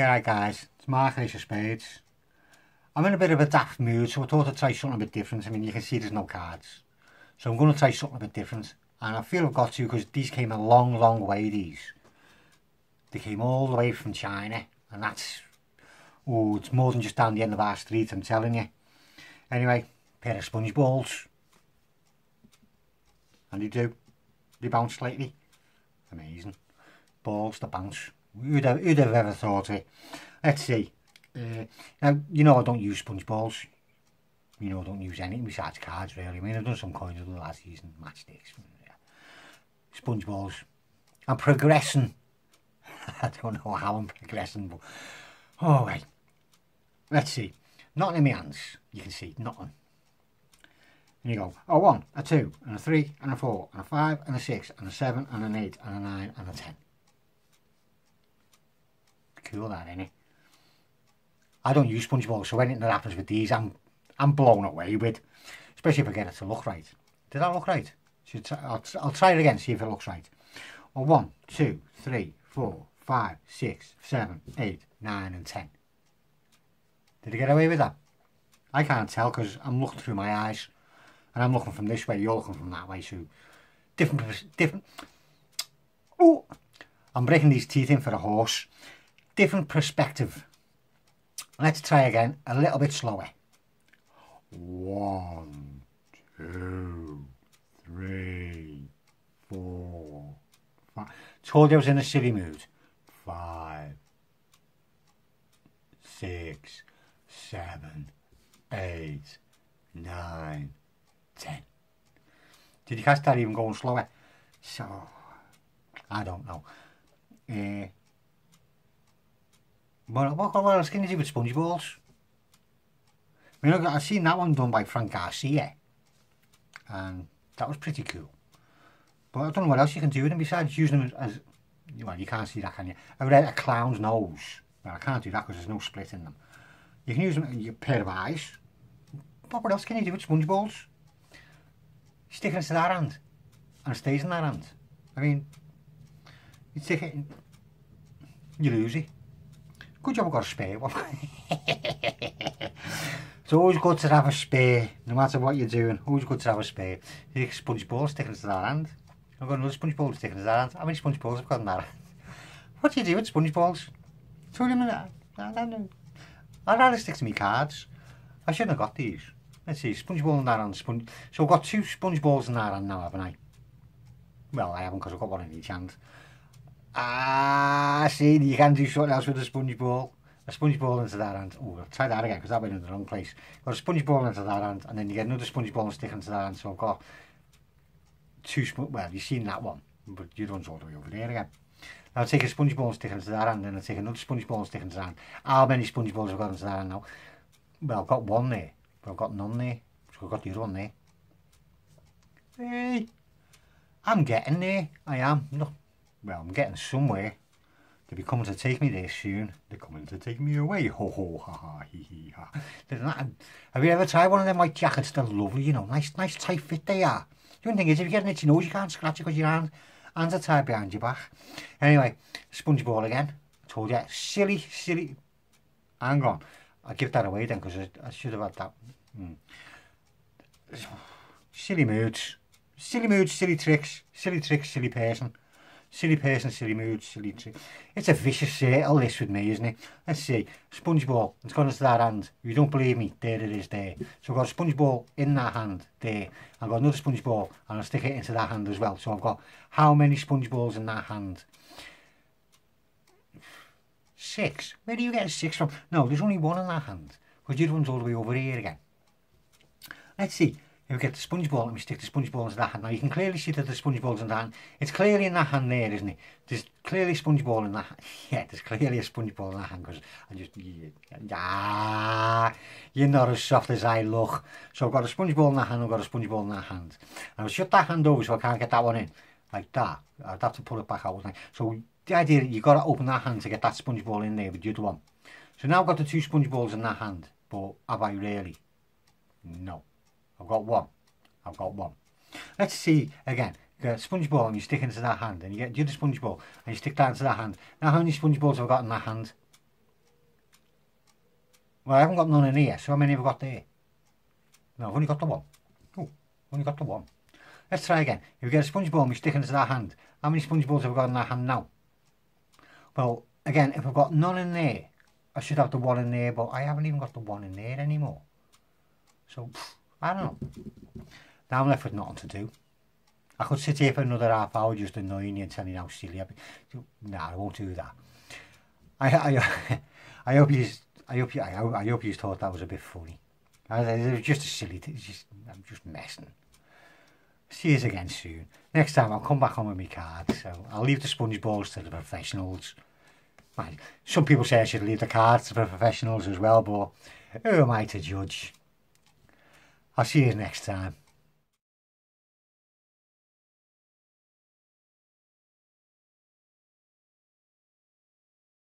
Yeah, right guys, it's Mark Ace of Spades. I'm in a bit of a daft mood, so I thought I'd try something a bit different. I mean, you can see there's no cards. So I'm going to try something a bit different. And I feel I've got to because these came a long, long way, these. They came all the way from China. And that's, oh, it's more than just down the end of our street, I'm telling you. Anyway, pair of sponge balls. And they bounce slightly. Amazing. Balls that bounce. Who'd have ever thought it? Let's see. Now, you know I don't use sponge balls. You know I don't use anything besides cards, really. I mean, I've done some coins with the last season, matchsticks. Yeah. Sponge balls. I'm progressing. I don't know how I'm progressing, but... Oh, wait. Let's see. Nothing in my hands. You can see, nothing. And you go, a 1, a 2, and a 3, and a 4, and a 5, and a 6, and a 7, and an 8, and a 9, and a 10. Cool that, innit? I don't use sponge balls, so anything that happens with these, I'm blown away with. Especially if I get it to look right. Did that look right? I'll try it again, see if it looks right. Well, 1, 2, 3, 4, 5, 6, 7, 8, 9, and 10. Did I get away with that? I can't tell because I'm looking through my eyes. And I'm looking from this way, you're looking from that way, so different. Oh, I'm breaking these teeth in for a horse. Different perspective. Let's try again, a little bit slower. 1, 2, 3, 4, 5. Told you I was in a silly mood. 5, 6, 7, 8, 9, 10. Did you catch that even going slower? So, I don't know. What else can you do with sponge balls? I mean, I've seen that one done by Frank Garcia. And that was pretty cool. But I don't know what else you can do with them besides using them as... Well, you can't see that, can you? I read a clown's nose. Well, I can't do that because there's no split in them. You can use them as a pair of eyes. But what else can you do with sponge balls? You stick it into that hand. And it stays in that hand. I mean, you stick it in... You lose it. Good job I've got a spare one. It's always good to have a spare, no matter what you're doing. Always good to have a spare. You take a sponge ball, stick it into that hand. I've got another sponge ball, stick it into that hand. How many sponge balls have I got in that hand? What do you do with sponge balls? I don't know. I'd rather stick to my cards. I shouldn't have got these. Let's see, sponge ball in that hand. So I've got 2 sponge balls in that hand now, haven't I? Well, I haven't because I've got one in each hand. Ah, see, you can do something else with a sponge ball. A sponge ball into that hand. Oh, I'll try that again because that went in the wrong place. Got a sponge ball into that hand, and then you get another sponge ball and stick into that hand. So I've got 2 well, you've seen that one, but your one's all the way over there again. I'll take a sponge ball and stick into that hand, and then I'll take another sponge ball and stick into that hand. How many sponge balls have I got into that hand now? Well, I've got 1 there, but I've got none there. So I've got the other one there. Hey, I'm getting there. I am. No. Well, I'm getting somewhere. They'll be coming to take me there soon. They're coming to take me away. Ho ho ha ha hee hee ha. Have you ever tried one of them white jackets? They're lovely, you know. Nice tight fit they are. The only thing is, if you get an itchy nose, you can't scratch it because your hands are tied behind your back. Anyway, sponge ball again. I told you, silly. Hang on. I'll give that away then because I should have had that. Silly moods, silly tricks, silly person. Silly person, silly mood, silly trick. It's a vicious circle this with me, isn't it? Let's see. Sponge ball. It's gone into that hand. If you don't believe me, there it is there. So I've got a sponge ball in that hand there. I've got another sponge ball and I'll stick it into that hand as well. So I've got how many sponge balls in that hand? 6. Where do you get a 6 from? No, there's only 1 in that hand. Because the other one's all the way over here again. Let's see. If we get the sponge ball and we stick the sponge ball into that hand. Now you can clearly see that the sponge ball's in that hand. It's clearly in that hand there, isn't it? There's clearly a sponge ball in that hand. Yeah, there's clearly a sponge ball in that hand because I just... you're not as soft as I look. So I've got a sponge ball in that hand, I've got a sponge ball in that hand. And I'll shut that hand over so I can't get that one in. Like that. I'd have to pull it back out, wouldn't I? So the idea that you've got to open that hand to get that sponge ball in there with the other one. So now I've got the 2 sponge balls in that hand. But have I really? No. I've got 1. I've got 1. Let's see again. You get a sponge ball and you stick into that hand. And you get the other sponge ball and you stick that into that hand. Now how many sponge balls have I got in that hand? Well, I haven't got none in here, so how many have I got there? No, I've only got the one. Oh, only got the one. Let's try again. If you get a sponge ball and we stick it into that hand, how many sponge balls have I got in that hand now? Well, again, if I've got none in there, I should have the one in there, but I haven't even got the one in there anymore. So, I don't know. Now I'm left with nothing to do. I could sit here for another half hour just annoying you and telling you how silly I've been. No, I won't do that. I hope you thought that was a bit funny. It was just a silly thing. I'm just messing. See you again soon. Next time I'll come back on with my cards. So I'll leave the sponge balls to the professionals. Some people say I should leave the cards to the professionals as well, but who am I to judge? I'll see you next time.